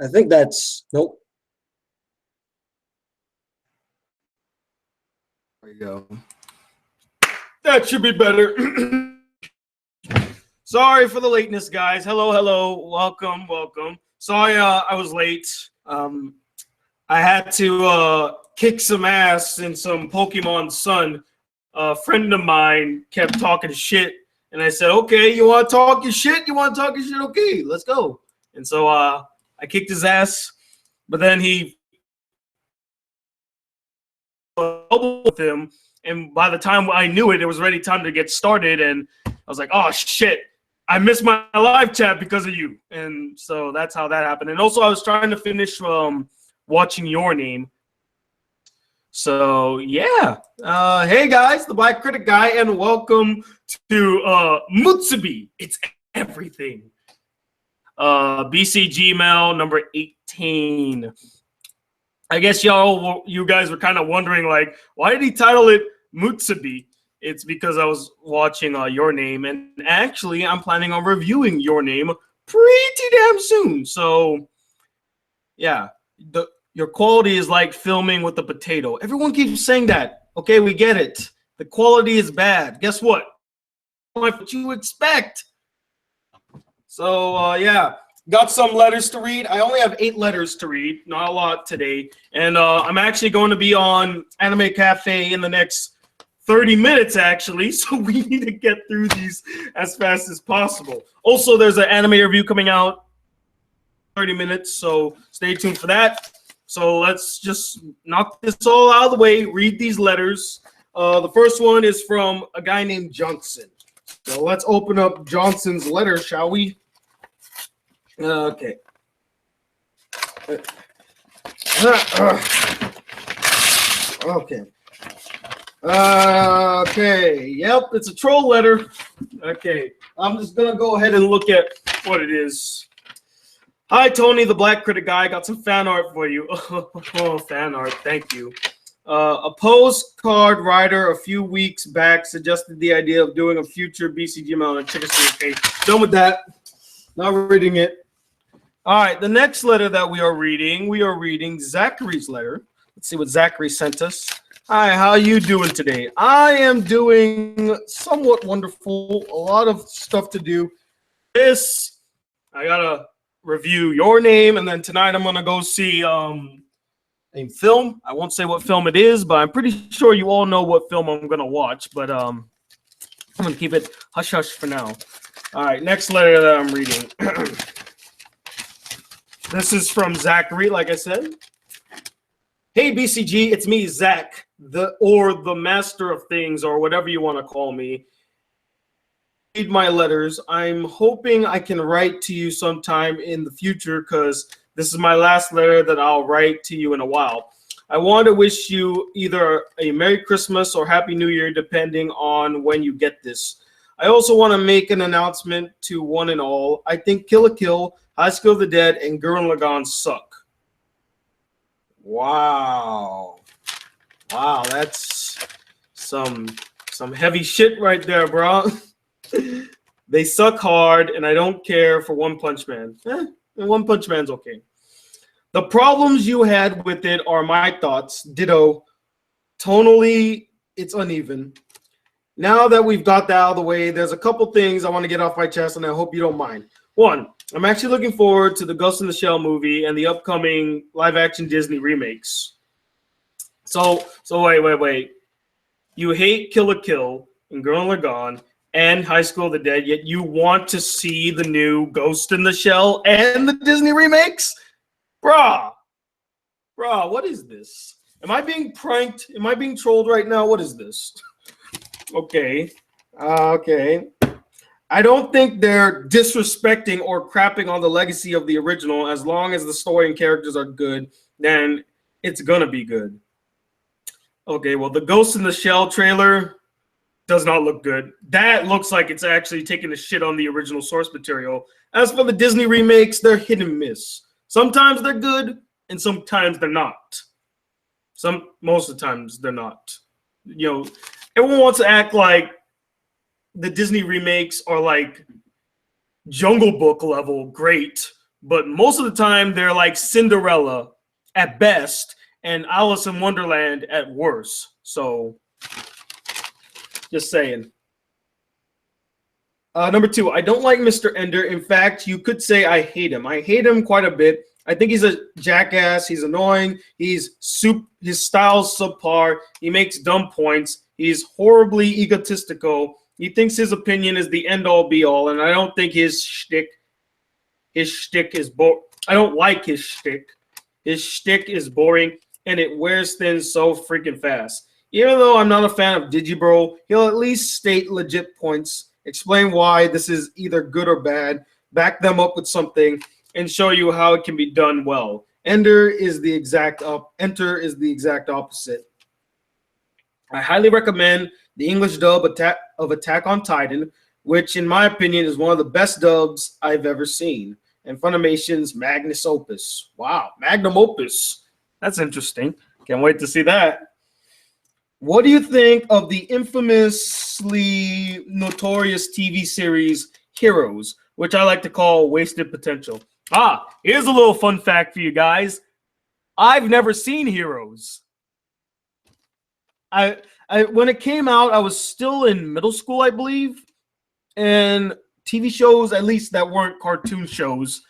I think that's nope. There you go. That should be better. Sorry for the lateness, guys. Hello. Welcome. Sorry I was late. I had to kick some ass in some Pokemon Sun. A friend of mine kept talking shit, and I said, okay, you want to talk your shit? Okay, let's go. And so I kicked his ass, but then he with him, and by the time I knew it, it was already time to get started, and I was like, oh shit, I missed my live chat because of you. And so that's how that happened. And also I was trying to finish watching Your Name. So yeah, hey guys, the Black Critic Guy, and welcome to MUSUBI. It's everything. BCGmail number 18. I guess you guys were kind of wondering, like, why did he title it MUSUBI? It's because I was watching Your Name, and actually I'm planning on reviewing Your Name pretty damn soon. So yeah, your quality is like filming with a potato. Everyone keeps saying that. Okay, we get it. The quality is bad. Guess what? What you expect. So yeah, got some letters to read. I only have 8 letters to read, not a lot today. And I'm actually going to be on Anime Cafe in the next 30 minutes, actually. So we need to get through these as fast as possible. Also, there's an anime review coming out 30 minutes, so stay tuned for that. So let's just knock this all out of the way, read these letters. The first one is from a guy named Johnson. So let's open up Johnson's letter, shall we? Okay. Okay. Okay. Yep, it's a troll letter. Okay. I'm just going to go ahead and look at what it is. Hi, Tony, the Black Critic Guy. I got some fan art for you. Oh, fan art. Thank you. A postcard writer a few weeks back suggested the idea of doing a future BCGmail and check us page. Done with that. Not reading it. All right, the next letter that we are reading Zachary's letter. Let's see what Zachary sent us. Hi, how you doing today? I am doing somewhat wonderful. A lot of stuff to do. I gotta review Your Name, and then tonight I'm gonna go see a film. I won't say what film it is, but I'm pretty sure you all know what film I'm gonna watch. But I'm gonna keep it hush hush for now. All right, next letter that I'm reading. This is from Zachary, like I said. Hey BCG, it's me, Zach, the master of things, or whatever you want to call me. Read my letters. I'm hoping I can write to you sometime in the future, because this is my last letter that I'll write to you in a while. I want to wish you either a Merry Christmas or Happy New Year, depending on when you get this. I also want to make an announcement to one and all. I think Kill la Kill, High School of the Dead, and Gurren Lagann suck. Wow. Wow, that's some heavy shit right there, bro. They suck hard, and I don't care for One Punch Man. One Punch Man's okay. The problems you had with it are my thoughts. Ditto. Tonally, it's uneven. Now that we've got that out of the way, there's a couple things I want to get off my chest, and I hope you don't mind. One, I'm actually looking forward to the Ghost in the Shell movie and the upcoming live-action Disney remakes. So wait. You hate Kill la Kill and Gurren Lagann and High School of the Dead, yet you want to see the new Ghost in the Shell and the Disney remakes? Bruh, what is this? Am I being pranked? Am I being trolled right now? What is this? Okay. I don't think they're disrespecting or crapping on the legacy of the original. As long as the story and characters are good, then it's gonna be good. Okay, well, the Ghost in the Shell trailer does not look good. That looks like it's actually taking a shit on the original source material. As for the Disney remakes, they're hit and miss. Sometimes they're good, and sometimes they're not. Most of the times they're not. You know, everyone wants to act like the Disney remakes are like Jungle Book level great, but most of the time they're like Cinderella at best and Alice in Wonderland at worst. So, just saying. Number 2, I don't like Mr. Ender. In fact, you could say I hate him. I hate him quite a bit. I think he's a jackass. He's annoying. His style's subpar. He makes dumb points. He's horribly egotistical. He thinks his opinion is the end-all, be-all, and I don't think his shtick is I don't like his shtick. His shtick is boring, and it wears thin so freaking fast. Even though I'm not a fan of Digibro, he'll at least state legit points, explain why this is either good or bad, back them up with something, and show you how it can be done well. Enter is the exact opposite. I highly recommend the English dub of Attack on Titan, which in my opinion is one of the best dubs I've ever seen. And Funimation's Magnus Opus. Wow, Magnum Opus. That's interesting. Can't wait to see that. What do you think of the infamously notorious TV series Heroes, which I like to call wasted potential? Here's a little fun fact for you guys. I've never seen Heroes. When it came out, I was still in middle school, I believe. And TV shows, at least that weren't cartoon shows,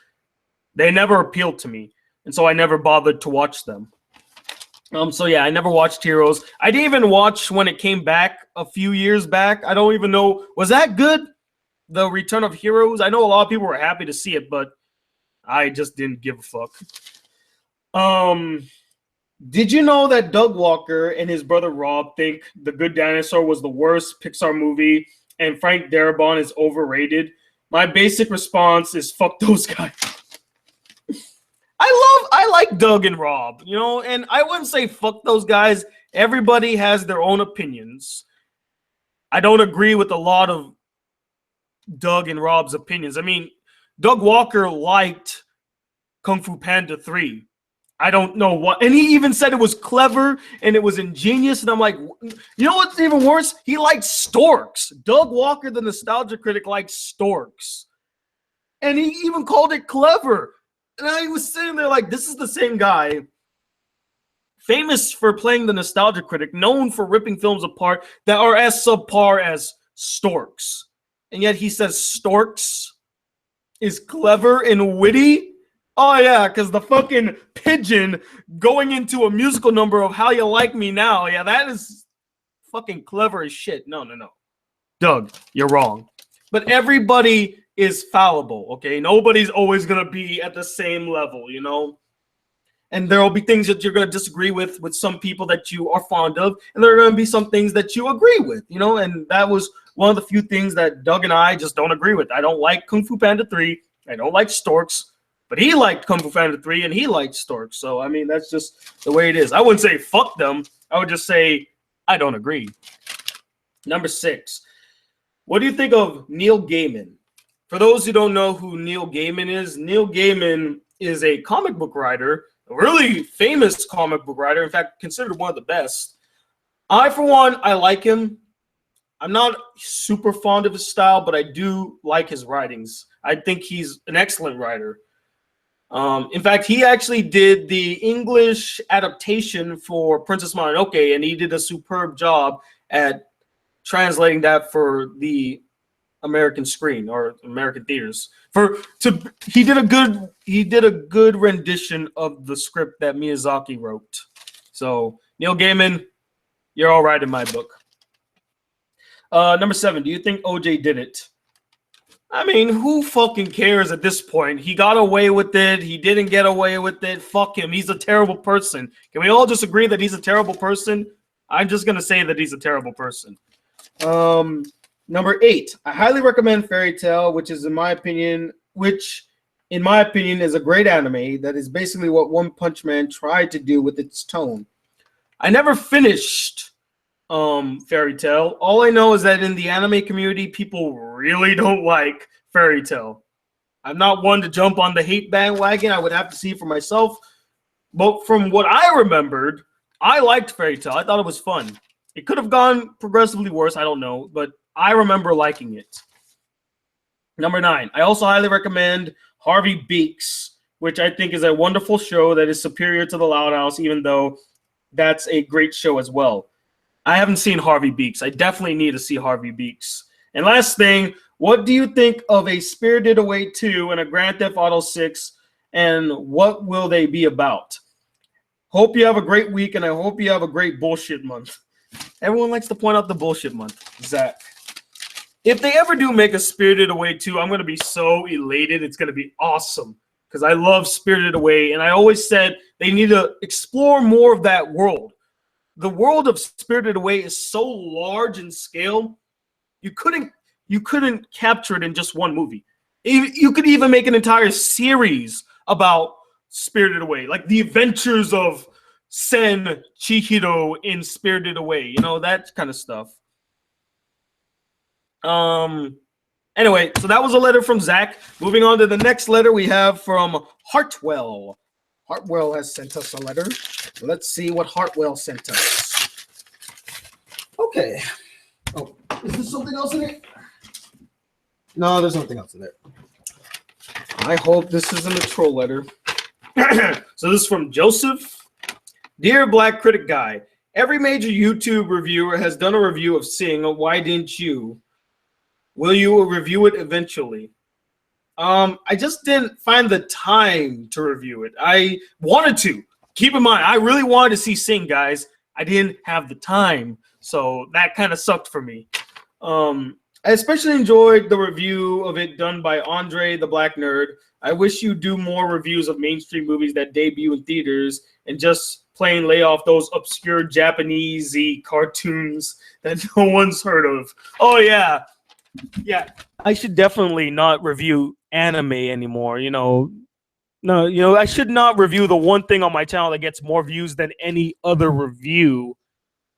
they never appealed to me. And so I never bothered to watch them. So yeah, I never watched Heroes. I didn't even watch when it came back a few years back. I don't even know. Was that good? The Return of Heroes? I know a lot of people were happy to see it, but I just didn't give a fuck. Did you know that Doug Walker and his brother Rob think The Good Dinosaur was the worst Pixar movie and Frank Darabont is overrated? My basic response is fuck those guys. I like Doug and Rob, you know, and I wouldn't say fuck those guys. Everybody has their own opinions. I don't agree with a lot of Doug and Rob's opinions. I mean, Doug Walker liked Kung Fu Panda 3. I don't know what, and he even said it was clever and it was ingenious. And I'm like, you know what's even worse? He liked storks. Doug Walker, the nostalgia critic, likes storks, and he even called it clever. And I was sitting there like, this is the same guy, famous for playing the nostalgia critic, known for ripping films apart that are as subpar as storks, and yet he says storks is clever and witty. Oh, yeah, because the fucking pigeon going into a musical number of How You Like Me Now. Yeah, that is fucking clever as shit. No. Doug, you're wrong. But everybody is fallible, okay? Nobody's always going to be at the same level, you know? And there will be things that you're going to disagree with some people that you are fond of, and there are going to be some things that you agree with, you know? And that was one of the few things that Doug and I just don't agree with. I don't like Kung Fu Panda 3. I don't like storks. But he liked Kung Fu Panda 3, and he liked storks. So, I mean, that's just the way it is. I wouldn't say fuck them. I would just say I don't agree. Number 6. What do you think of Neil Gaiman? For those who don't know who Neil Gaiman is a comic book writer, a really famous comic book writer, in fact, considered one of the best. For one, I like him. I'm not super fond of his style, but I do like his writings. I think he's an excellent writer. In fact, he actually did the English adaptation for Princess Mononoke, and he did a superb job at translating that for the American screen or American theaters. He did a good rendition of the script that Miyazaki wrote. So Neil Gaiman, you're all right in my book. Number 7, do you think OJ did it? I mean, who fucking cares at this point? He got away with it. He didn't get away with it. Fuck him. He's a terrible person. Can we all just agree that he's a terrible person? I'm just going to say that he's a terrible person. Number 8, I highly recommend Fairy Tail, which in my opinion is a great anime that is basically what One Punch Man tried to do with its tone. I never finished Fairy Tail. All I know is that in the anime community, people really don't like Fairy Tail. I'm not one to jump on the hate bandwagon. I would have to see for myself. But from what I remembered, I liked Fairy Tail. I thought it was fun. It could have gone progressively worse. I don't know. But I remember liking it. Number 9, I also highly recommend Harvey Beaks, which I think is a wonderful show that is superior to The Loud House, even though that's a great show as well. I haven't seen Harvey Beaks. I definitely need to see Harvey Beaks. And last thing, what do you think of a Spirited Away 2 and a Grand Theft Auto 6, and what will they be about? Hope you have a great week, and I hope you have a great bullshit month. Everyone likes to point out the bullshit month. Zach. If they ever do make a Spirited Away 2, I'm going to be so elated. It's going to be awesome because I love Spirited Away, and I always said they need to explore more of that world. The world of Spirited Away is so large in scale, you couldn't capture it in just one movie. You could even make an entire series about Spirited Away, like the adventures of Sen Chihiro in Spirited Away, you know, that kind of stuff. Anyway, so that was a letter from Zach. Moving on to the next letter we have from Hartwell. Hartwell has sent us a letter. Let's see what Hartwell sent us. Okay. Oh, is there something else in it? No, there's nothing else in there. I hope this isn't a troll letter. So this is from Joseph. Dear Black Critic Guy, every major YouTube reviewer has done a review of Sing. Why didn't you? Will you review it eventually? I just didn't find the time to review it. I wanted to. Keep in mind, I really wanted to see Sing, guys. I didn't have the time, so that kind of sucked for me. I especially enjoyed the review of it done by Andre the Black Nerd. I wish you do more reviews of mainstream movies that debut in theaters and just plain lay off those obscure Japanese-y cartoons that no one's heard of. Oh, yeah. Yeah, I should definitely not review anime anymore. I should not review the one thing on my channel that gets more views than any other review.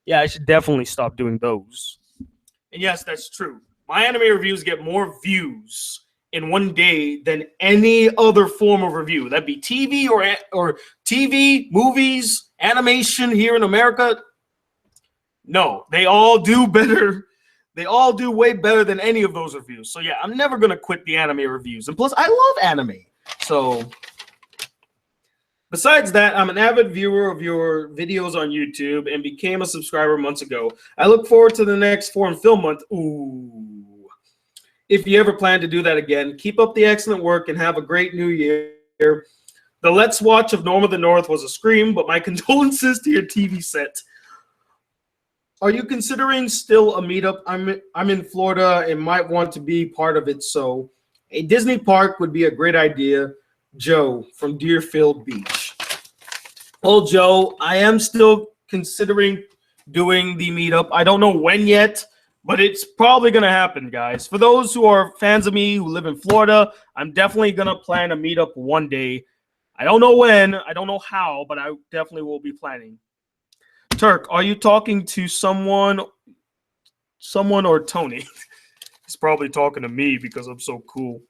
Yeah, I should definitely stop doing those. And yes, that's true. My anime reviews get more views in one day than any other form of review. That'd be TV or TV, movies, animation here in America. No, they all do better. They all do way better than any of those reviews. So yeah, I'm never gonna quit the anime reviews. And plus, I love anime. So besides that, I'm an avid viewer of your videos on YouTube and became a subscriber months ago. I look forward to the next Foreign Film Month. Ooh. If you ever plan to do that again, keep up the excellent work and have a great new year. The Let's Watch of Norm of the North was a scream, but my condolences to your TV set. Are you considering still a meetup? I'm in Florida and might want to be part of it, so a Disney park would be a great idea. Joe from Deerfield Beach. Well, Joe, I am still considering doing the meetup. I don't know when yet, but it's probably going to happen, guys. For those who are fans of me who live in Florida, I'm definitely going to plan a meetup one day. I don't know when, I don't know how, but I definitely will be planning. Turk, are you talking to someone or Tony? He's probably talking to me because I'm so cool.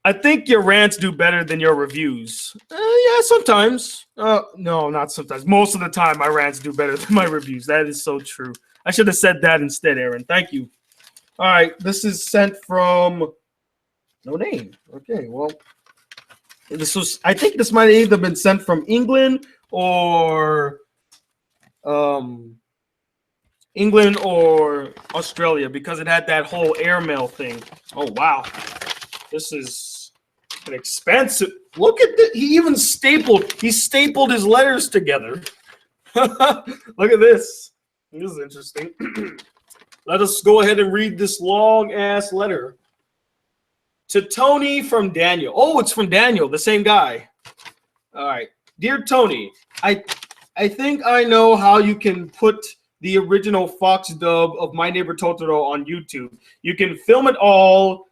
I think your rants do better than your reviews. Yeah, sometimes. No, not sometimes. Most of the time, my rants do better than my reviews. That is so true. I should have said that instead, Aaron. Thank you. All right, this is sent from no name. Okay, well, I think this might have either been sent from England or Australia because it had that whole airmail thing. Oh wow, this is an expensive. Look at this. He stapled his letters together. Look at this. This is interesting. Let us go ahead and read this long ass letter to Tony from Daniel. Oh, it's from Daniel, the same guy. All right, dear Tony, I think I know how you can put the original Fox dub of My Neighbor Totoro on YouTube. You can film it all.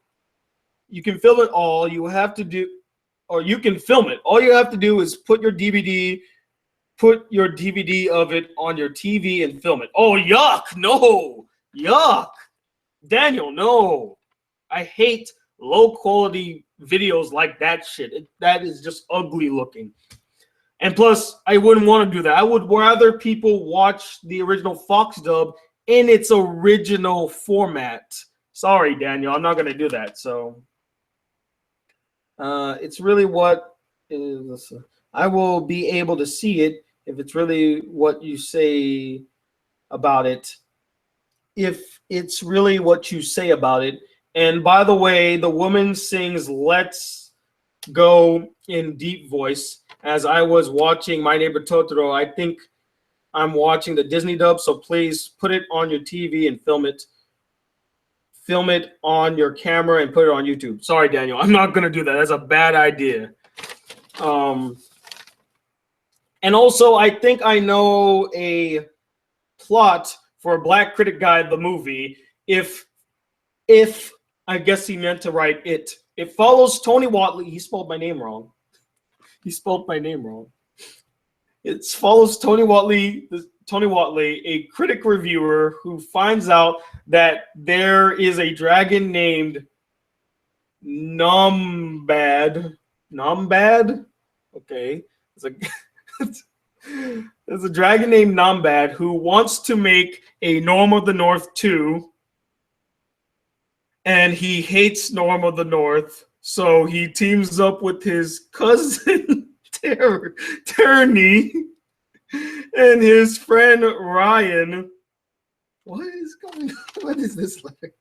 You can film it. All you have to do is put your DVD of it on your TV and film it. Oh, yuck. No. Yuck. Daniel, no. I hate low quality videos like that shit. That is just ugly looking. And plus, I wouldn't want to do that. I would rather people watch the original Fox dub in its original format. Sorry, Daniel, I'm not gonna do that. So it's really what is. I will be able to see it if it's really what you say about it. If it's really what you say about it. And by the way, the woman sings "Let's Go" in deep voice. As I was watching My Neighbor Totoro, I think I'm watching the Disney dub. So please put it on your TV and film it. Film it on your camera and put it on YouTube. Sorry, Daniel, I'm not gonna do that. That's a bad idea. And also, I think I know a plot for Black Critic Guy, the movie. If I guess he meant to write it. It follows Tony Watley. He spelled my name wrong. He spelled my name wrong. It follows Tony Watley, a critic reviewer who finds out that there is a dragon named Nombad. Nombad? Okay. There's a dragon named Nombad who wants to make a Norm of the North 2. And he hates Norm of the North. So he teams up with his cousin Turney and his friend Ryan. What is going on? What is this like?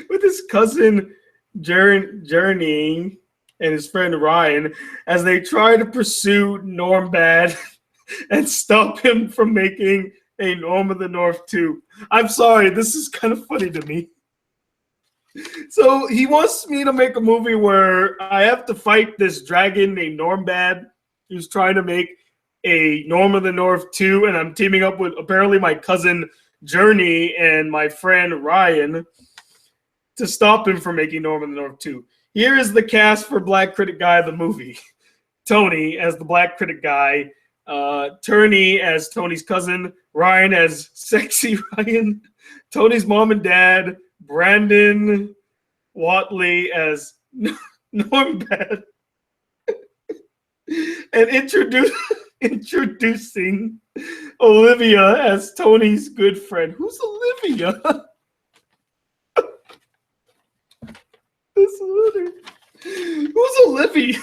With his cousin Journey and his friend Ryan as they try to pursue Normbad and stop him from making a Norm of the North 2. I'm sorry, this is kind of funny to me. So he wants me to make a movie where I have to fight this dragon named Normbad who's trying to make a Norm of the North 2, and I'm teaming up with apparently my cousin Journey and my friend Ryan to stop him from making Norm of the North 2. Here is the cast for Black Critic Guy, the movie. Tony as the Black Critic Guy, Turney as Tony's cousin, Ryan as Sexy Ryan, Tony's mom and dad, Brandon Watley as Normbad, and introducing Olivia as Tony's good friend. Who's Olivia? This letter. Who's Olivia?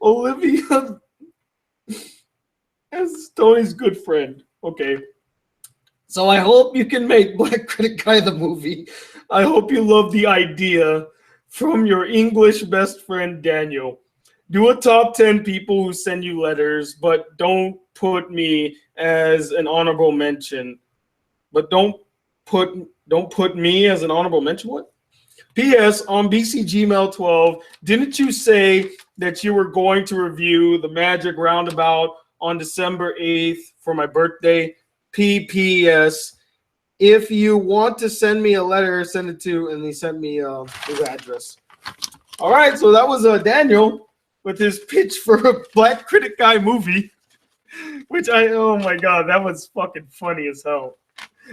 Olivia as Tony's good friend. Okay. So I hope you can make Black Critic Guy the movie. I hope you love the idea from your English best friend, Daniel. Do a top 10 people who send you letters, but don't put me as an honorable mention. But don't put me as an honorable mention. What? P.S. On BCGmail 12, didn't you say that you were going to review the Magic Roundabout on December 8th for my birthday? P.P.S. If you want to send me a letter, send it to, and he sent me his address. All right, so that was Daniel with his pitch for a Black Critic Guy movie, which oh my God, that was fucking funny as hell.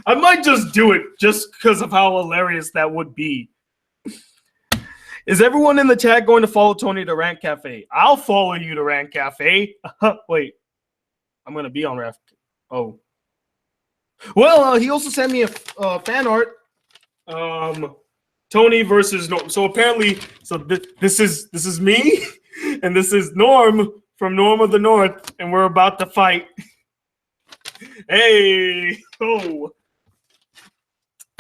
I might just do it just because of how hilarious that would be. Is everyone in the chat going to follow Tony to Rant Cafe? I'll follow you to Rant Cafe. Wait, I'm going to be on Rant. Oh. Well, he also sent me a fan art. Tony versus Norm. So apparently, this is me, and this is Norm from Norm of the North, and we're about to fight. Hey, oh.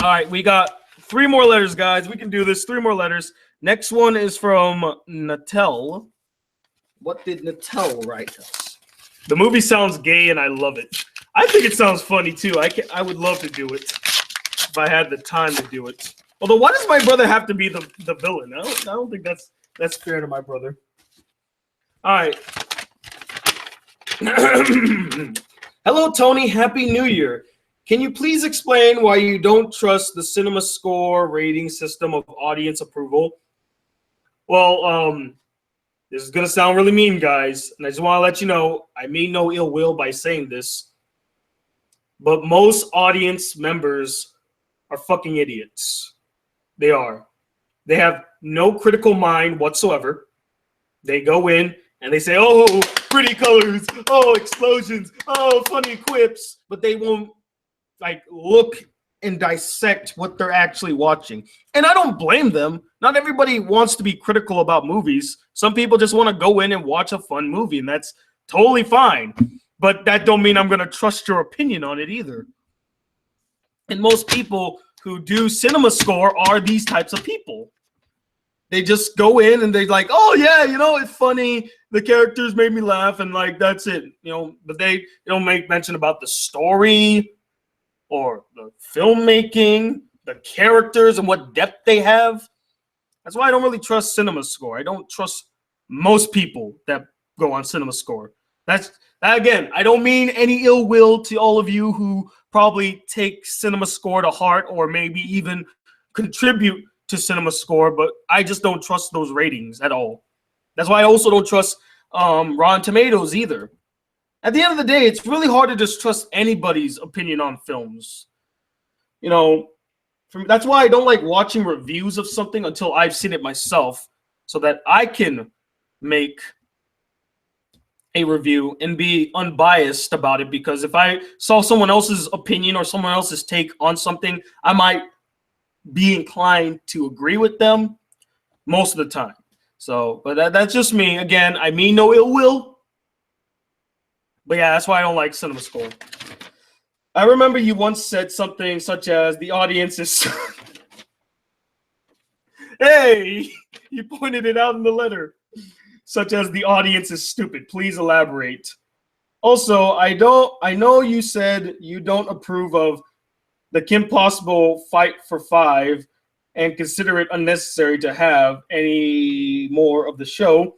All right, we got 3 more letters, guys. We can do this. 3 more letters. Next one is from Natel. What did Natel write us? The movie sounds gay, and I love it. I think it sounds funny too. I would love to do it if I had the time to do it. Although, why does my brother have to be the villain? I don't think that's fair to my brother. All right. Hello, Tony. Happy New Year. Can you please explain why you don't trust the CinemaScore rating system of audience approval? Well, this is gonna sound really mean, guys, and I just want to let you know I mean no ill will by saying this. But most audience members are fucking idiots. They are. They have no critical mind whatsoever. They go in and they say, oh, pretty colors, oh, explosions, oh, funny quips, but they won't like look and dissect what they're actually watching. And I don't blame them. Not everybody wants to be critical about movies. Some people just want to go in and watch a fun movie, and that's totally fine. But that don't mean I'm going to trust your opinion on it either. And most people who do CinemaScore are these types of people. They just go in and they're like, oh yeah, you know, it's funny. The characters made me laugh, and like that's it, you know. But they don't make mention about the story or the filmmaking, the characters, and what depth they have. That's why I don't really trust CinemaScore. I don't trust most people that go on CinemaScore. That again, I don't mean any ill will to all of you who probably take CinemaScore to heart or maybe even contribute to CinemaScore, but I just don't trust those ratings at all. That's why I also don't trust Rotten Tomatoes either. At the end of the day, it's really hard to just trust anybody's opinion on films. You know, that's why I don't like watching reviews of something until I've seen it myself, so that I can make a review and be unbiased about it. Because if I saw someone else's opinion or someone else's take on something, I might be inclined to agree with them most of the time. So, but that's just me. Again, I mean no ill will. But yeah, that's why I don't like CinemaScore. I remember you once said something such as the audience is... Hey, you pointed it out in the letter. Such as the audience is stupid. Please elaborate. Also, I know you said you don't approve of the Kim Possible Fight for Five and consider it unnecessary to have any more of the show.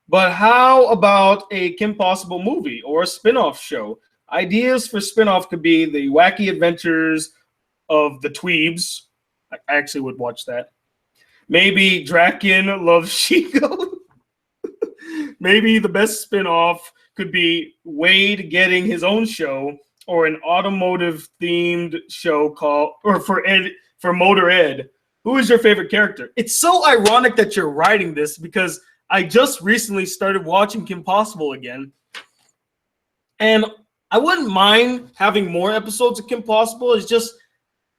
But how about a Kim Possible movie or a spin-off show? Ideas for spin-off could be the wacky adventures of the Tweebs. I actually would watch that. Maybe Draken Loves Chico. Maybe the best spin-off could be Wade getting his own show, or an automotive-themed show called, or for Motor Ed. Who is your favorite character? It's so ironic that you're writing this because I just recently started watching Kim Possible again. And I wouldn't mind having more episodes of Kim Possible. It's just,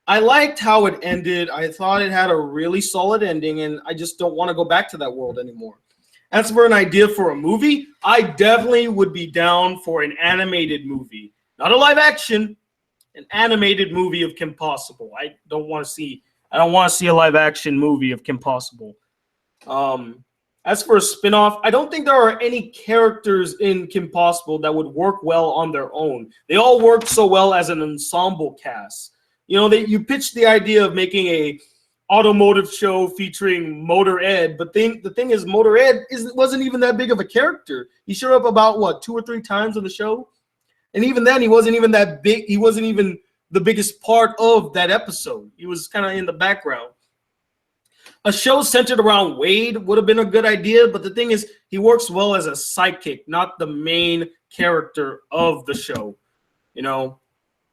I liked how it ended. I thought it had a really solid ending, and I just don't want to go back to that world anymore. As for an idea for a movie, I definitely would be down for an animated movie. Not a live action, an animated movie of Kim Possible. I don't want to see a live action movie of Kim Possible. As for a spinoff, I don't think there are any characters in Kim Possible that would work well on their own. They all work so well as an ensemble cast. You know, you pitched the idea of making a automotive show featuring Motor Ed, but the thing is, Motor Ed wasn't even that big of a character. He showed up about, what, 2 or 3 times on the show? And even then, he wasn't even that big. He wasn't even the biggest part of that episode. He was kind of in the background. A show centered around Wade would have been a good idea, but the thing is, he works well as a sidekick, not the main character of the show, you know?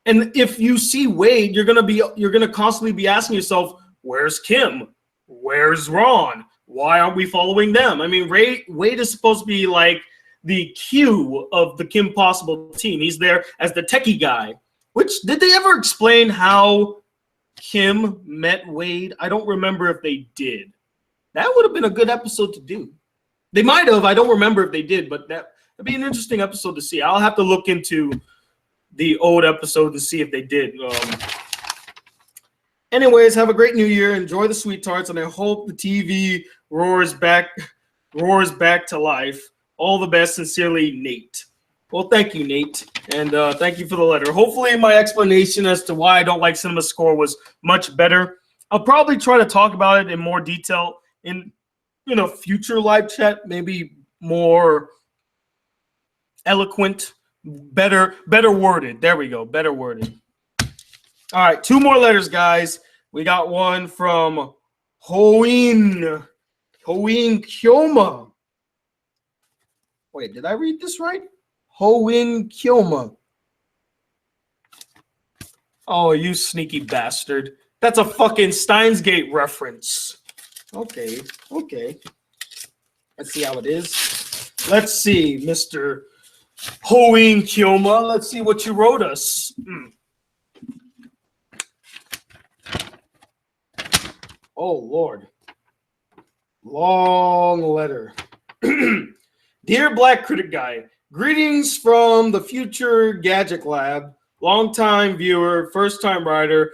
And if you see Wade, you're gonna constantly be asking yourself, where's Kim? Where's Ron? Why aren't we following them? I mean, Wade is supposed to be like the Q of the Kim Possible team. He's there as the techie guy. Which, did they ever explain how Kim met Wade? I don't remember if they did. That would have been a good episode to do. They might have. I don't remember if they did, but that'd be an interesting episode to see. I'll have to look into the old episode to see if they did. Anyways, have a great new year. Enjoy the sweet tarts, and I hope the TV roars back to life. All the best, sincerely, Nate. Well, thank you, Nate, and thank you for the letter. Hopefully, my explanation as to why I don't like CinemaScore was much better. I'll probably try to talk about it in more detail in a future live chat, maybe more eloquent, better worded. There we go, better worded. All right, 2 more letters, guys. We got one from Hoin Kyoma. Wait, did I read this right? Hoin Kyoma. Oh, you sneaky bastard. That's a fucking Steins Gate reference. Okay. Let's see how it is. Let's see, Mr. Hoin Kyoma. Let's see what you wrote us. Oh, Lord. Long letter. Dear Black Critic Guy, greetings from the future Gadget Lab. Long-time viewer, first-time writer.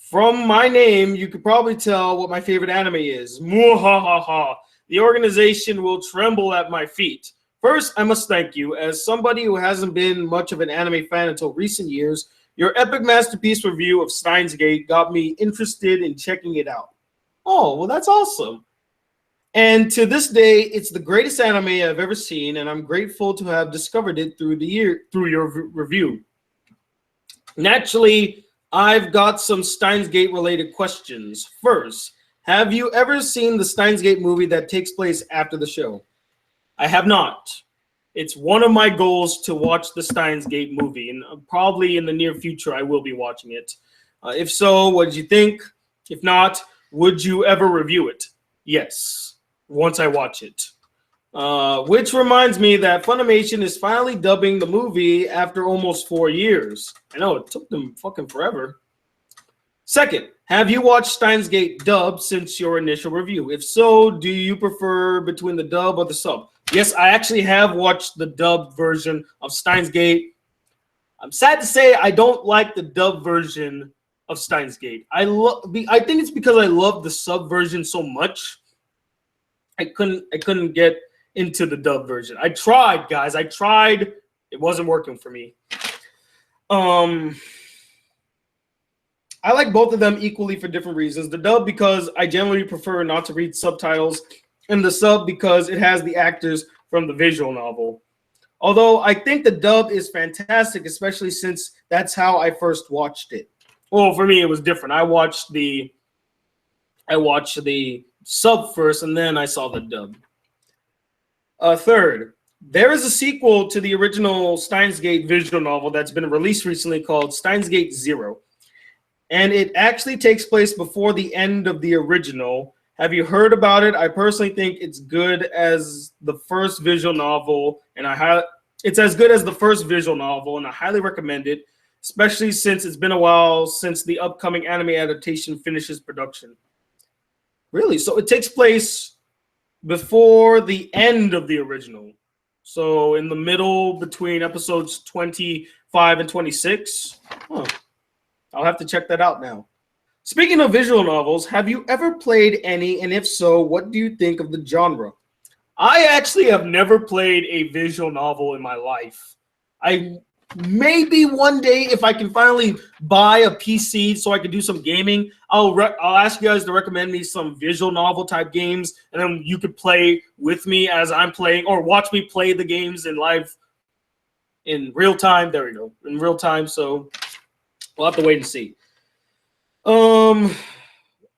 From my name, you could probably tell what my favorite anime is. Muahaha. The organization will tremble at my feet. First, I must thank you. As somebody who hasn't been much of an anime fan until recent years, your epic masterpiece review of Steins Gate got me interested in checking it out. Oh, well, that's awesome. And to this day, it's the greatest anime I've ever seen, and I'm grateful to have discovered it through your review. Naturally, I've got some Steins Gate related questions. First, have you ever seen the Steins Gate movie that takes place after the show? I have not. It's one of my goals to watch the Steins Gate movie, and probably in the near future I will be watching it. If so, what did you think? If not, would you ever review it? Yes, once I watch it. Which reminds me that Funimation is finally dubbing the movie after almost 4 years. I know, it took them fucking forever. Second, have you watched Steins Gate dub since your initial review? If so, do you prefer between the dub or the sub? Yes, I actually have watched the dubbed version of Steins Gate. I'm sad to say I don't like the dubbed version of Steins Gate. I think it's because I love the sub version so much. I couldn't get into the dub version. I tried, guys. I tried. It wasn't working for me. I like both of them equally for different reasons. The dub because I generally prefer not to read subtitles, and the sub because it has the actors from the visual novel. Although I think the dub is fantastic, especially since that's how I first watched it. Well, for me, it was different. I watched the sub first, and then I saw the dub. Third, there is a sequel to the original Steins Gate visual novel that's been released recently called Steins Gate Zero. And it actually takes place before the end of the original. Have you heard about it? I personally think it's good as the first visual novel, and it's as good as the first visual novel, and I highly recommend it, especially since it's been a while since the upcoming anime adaptation finishes production. Really? So it takes place before the end of the original. So in the middle between episodes 25 and 26. Huh. I'll have to check that out now. Speaking of visual novels, have you ever played any? And if so, what do you think of the genre? I actually have never played a visual novel in my life. Maybe one day, if I can finally buy a PC so I can do some gaming, I'll ask you guys to recommend me some visual novel type games, and then you could play with me as I'm playing, or watch me play the games in real time. There we go, in real time. So we'll have to wait and see.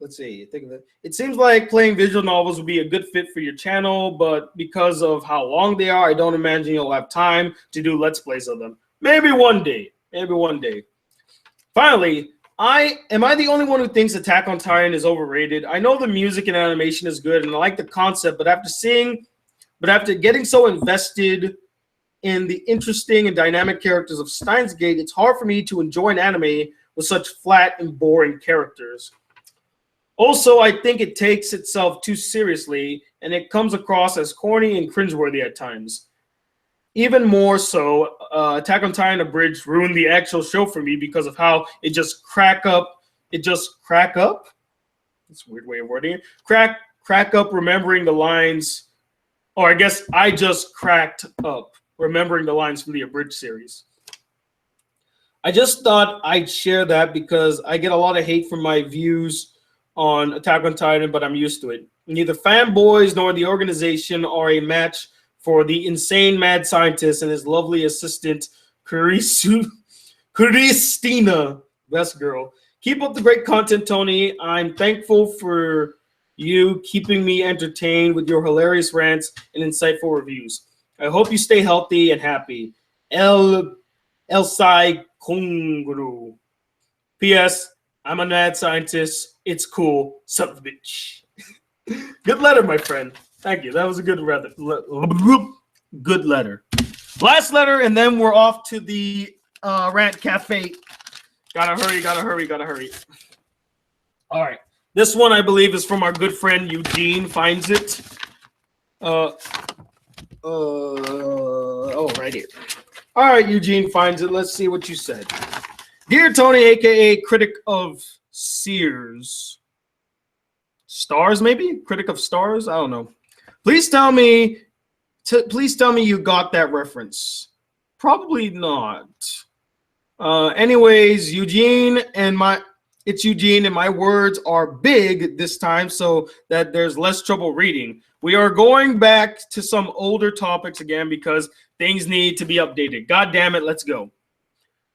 Let's see. Think of it. It seems like playing visual novels would be a good fit for your channel, but because of how long they are, I don't imagine you'll have time to do Let's Plays of them. Maybe one day. Maybe one day. Finally, am I the only one who thinks Attack on Titan is overrated? I know the music and animation is good, and I like the concept, but after getting so invested in the interesting and dynamic characters of Steins Gate, it's hard for me to enjoy an anime with such flat and boring characters. Also, I think it takes itself too seriously, and it comes across as corny and cringeworthy at times. Even more so, Attack on Titan Abridged ruined the actual show for me because of how it just crack up. That's a weird way of wording it. Crack up remembering the lines, or I guess I just cracked up remembering the lines from the Abridged series. I just thought I'd share that because I get a lot of hate from my views on Attack on Titan, but I'm used to it. Neither fanboys nor the organization are a match for the insane mad scientist and his lovely assistant, Christina, best girl. Keep up the great content, Tony. I'm thankful for you keeping me entertained with your hilarious rants and insightful reviews. I hope you stay healthy and happy. Elsai Kunguru. P.S. I'm a mad scientist. It's cool. Sup, bitch. Good letter, my friend. Thank you. That was a good letter. Last letter, and then we're off to the Rant Cafe. Gotta hurry. All right. This one, I believe, is from our good friend Eugene Finds It. Oh, right here. All right, Eugene Finds It. Let's see what you said. Dear Tony, a.k.a. Critic of Sears. Stars, maybe? Critic of Stars? I don't know. Please tell me you got that reference. Probably not. Anyways, it's Eugene, and my words are big this time so that there's less trouble reading. We are going back to some older topics again because things need to be updated. God damn it, let's go.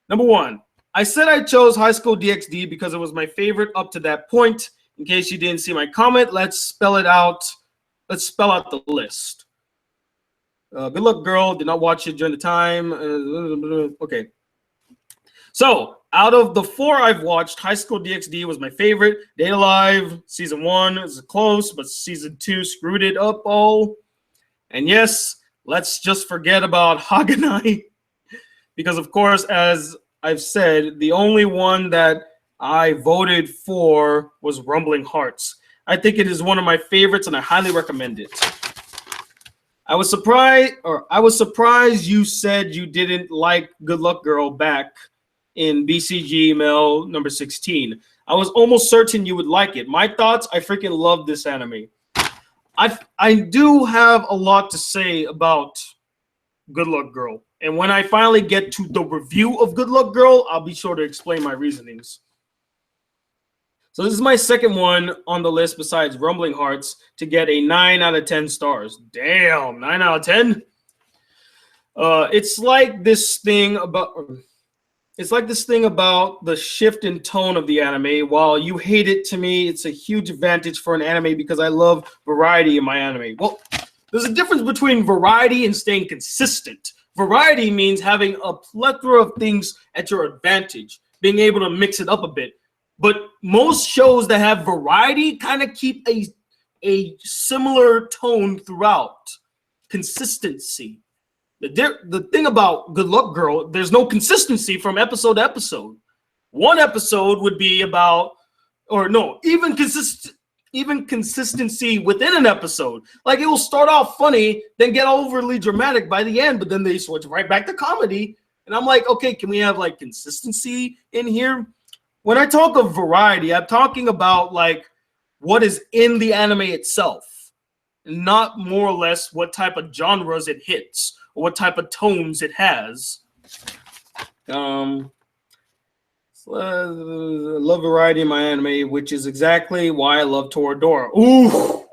Number one, I said I chose High School DxD because it was my favorite up to that point. In case you didn't see my comment, let's spell it out. Let's spell out the list. Good luck, girl. Did not watch it during the time. Okay. So, out of the 4 I've watched, High School DxD was my favorite. Day Alive, Season 1 is close, but Season 2 screwed it up all. And yes, let's just forget about Haganai. Because, of course, as I've said, the only one that I voted for was Rumbling Hearts. I think it is one of my favorites, and I highly recommend it. I was surprised you said you didn't like Good Luck Girl back in BCGmail number 16. I was almost certain you would like it. My thoughts, I freaking love this anime. I do have a lot to say about Good Luck Girl. And when I finally get to the review of Good Luck Girl, I'll be sure to explain my reasonings. So this is my second one on the list besides Rumbling Hearts to get a 9 out of 10 stars. Damn, 9 out of 10? It's like this thing about the shift in tone of the anime. While you hate it, to me, it's a huge advantage for an anime because I love variety in my anime. Well, there's a difference between variety and staying consistent. Variety means having a plethora of things at your advantage, being able to mix it up a bit. But most shows that have variety kind of keep a similar tone throughout. Consistency. The thing about Good Luck Girl, there's no consistency from episode to episode. One episode would be about, or no, even consistency within an episode. Like it will start off funny, then get overly dramatic by the end, but then they switch right back to comedy. And I'm like, okay, can we have like consistency in here? When I talk of variety, I'm talking about like what is in the anime itself, not more or less what type of genres it hits or what type of tones it has. Love variety in my anime, which is exactly why I love Toradora. Ooh!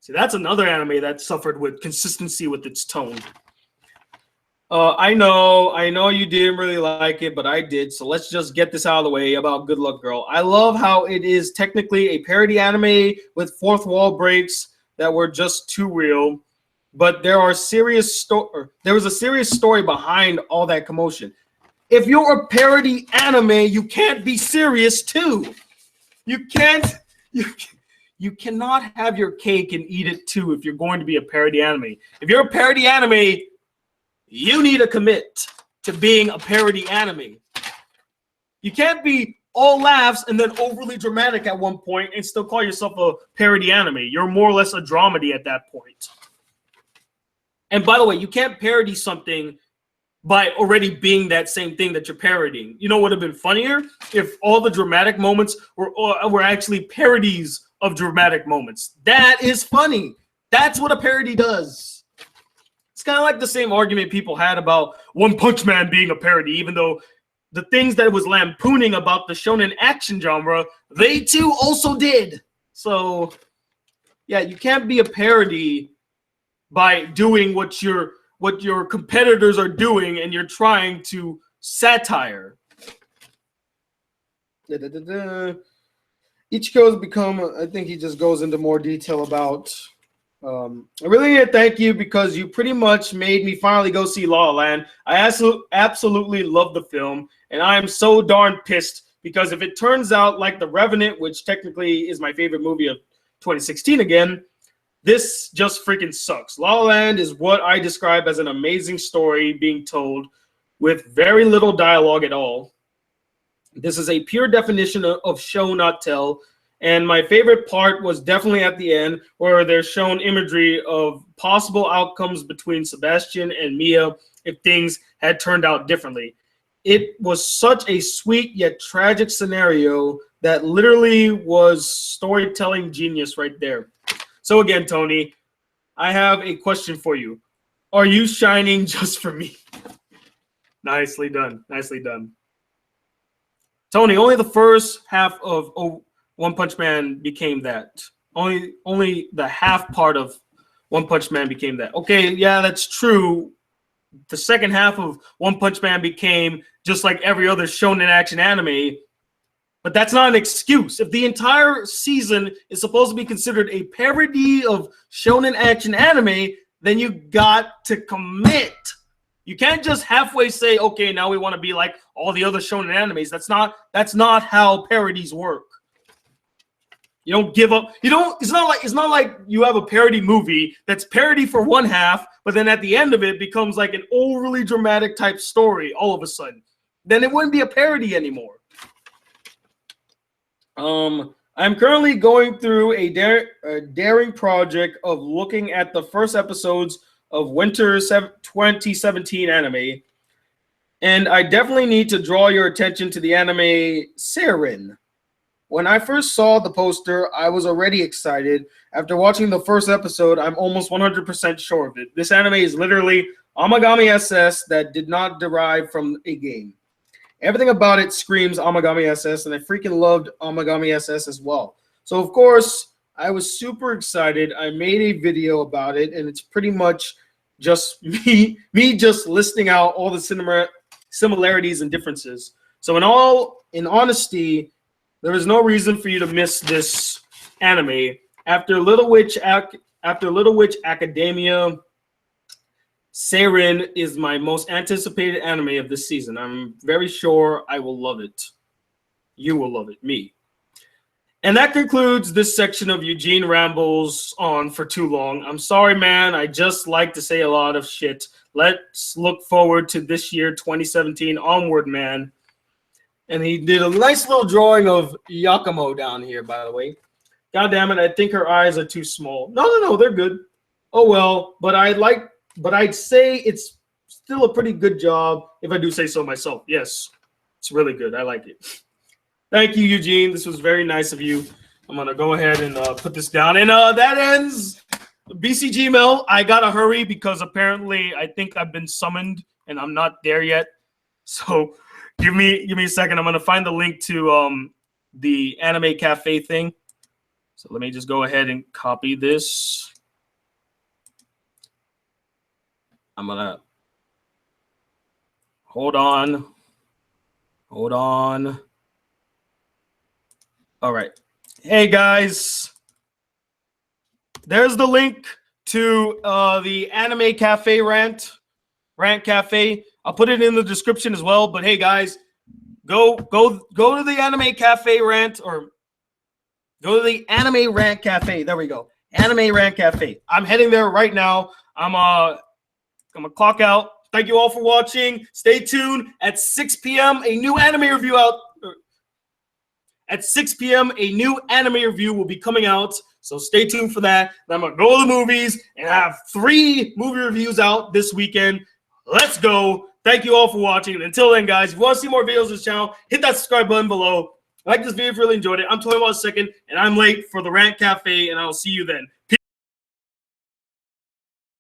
See, that's another anime that suffered with consistency with its tone. I know you didn't really like it, but I did. So let's just get this out of the way about Good Luck Girl. I love how it is technically a parody anime with fourth wall breaks that were just too real. But there was a serious story behind all that commotion. If you're a parody anime, you can't be serious too. You cannot have your cake and eat it too if you're going to be a parody anime. If you're a parody anime, you need to commit to being a parody anime. You can't be all laughs and then overly dramatic at one point and still call yourself a parody anime. You're more or less a dramedy at that point. And by the way, you can't parody something by already being that same thing that you're parodying. You know what would have been funnier? If all the dramatic moments were actually parodies of dramatic moments. That is funny. That's what a parody does. It's kind of like the same argument people had about One Punch Man being a parody, even though the things that it was lampooning about the shonen action genre, they too also did. So, yeah, you can't be a parody by doing what your competitors are doing and you're trying to satire. Ichiko has become, I think he just goes into more detail about... I really need to thank you because you pretty much made me finally go see La La Land. I absolutely love the film, and I am so darn pissed because if it turns out like The Revenant, which technically is my favorite movie of 2016 again, this just freaking sucks. La La Land is what I describe as an amazing story being told with very little dialogue at all. This is a pure definition of show, not tell. And my favorite part was definitely at the end, where they're shown imagery of possible outcomes between Sebastian and Mia if things had turned out differently. It was such a sweet yet tragic scenario that literally was storytelling genius right there. So again, Tony, I have a question for you. Are you shining just for me? Nicely done. Nicely done. Tony, only the first half of One Punch Man became that. Only the half part of One Punch Man became that. Okay, yeah, that's true. The second half of One Punch Man became just like every other shonen action anime, but that's not an excuse. If the entire season is supposed to be considered a parody of shonen action anime, then you got to commit. You can't just halfway say, okay, now we want to be like all the other shonen animes. That's not how parodies work. You don't give up. You don't. It's not like you have a parody movie that's parody for one half, but then at the end of it becomes like an overly dramatic type story all of a sudden. Then it wouldn't be a parody anymore. I'm currently going through a daring project of looking at the first episodes of Winter 2017 anime, and I definitely need to draw your attention to the anime Seiren. When I first saw the poster, I was already excited. After watching the first episode, I'm almost 100% sure of it. This anime is literally Amagami SS that did not derive from a game. Everything about it screams Amagami SS, and I freaking loved Amagami SS as well. So, of course, I was super excited. I made a video about it, and it's pretty much just me just listing out all the similarities and differences. So, in honesty, there is no reason for you to miss this anime. After Little Witch Academia, Seiren is my most anticipated anime of this season. I'm very sure I will love it. You will love it, me. And that concludes this section of Eugene Rambles on for too long. I'm sorry, man. I just like to say a lot of shit. Let's look forward to this year, 2017 onward, man. And he did a nice little drawing of Yakumo down here, by the way. God damn it, I think her eyes are too small. No, they're good. Oh, well, but I'd say it's still a pretty good job if I do say so myself. Yes, it's really good. I like it. Thank you, Eugene. This was very nice of you. I'm going to go ahead and put this down. And that ends BCGmail. I got to hurry because apparently I think I've been summoned and I'm not there yet. So give me a second. I'm going to find the link to the Anime Cafe thing. So let me just go ahead and copy this. I'm going to hold on. All right. Hey, guys. There's the link to the Anime Cafe Rant Cafe. I'll put it in the description as well. But hey, guys, go to the Anime Cafe Rant, or go to the Anime Rant Cafe. There we go. Anime Rant Cafe. I'm heading there right now. I'm gonna clock out. Thank you all for watching. Stay tuned. At 6 p.m. a new anime review out. At 6 p.m. a new anime review will be coming out. So stay tuned for that. Then I'm gonna go to the movies and have 3 movie reviews out this weekend. Let's go. Thank you all for watching. And until then, guys, if you want to see more videos on this channel, hit that subscribe button below. Like this video if you really enjoyed it. I'm 21 Second, and I'm late for the Rant Cafe, and I'll see you then. Peace.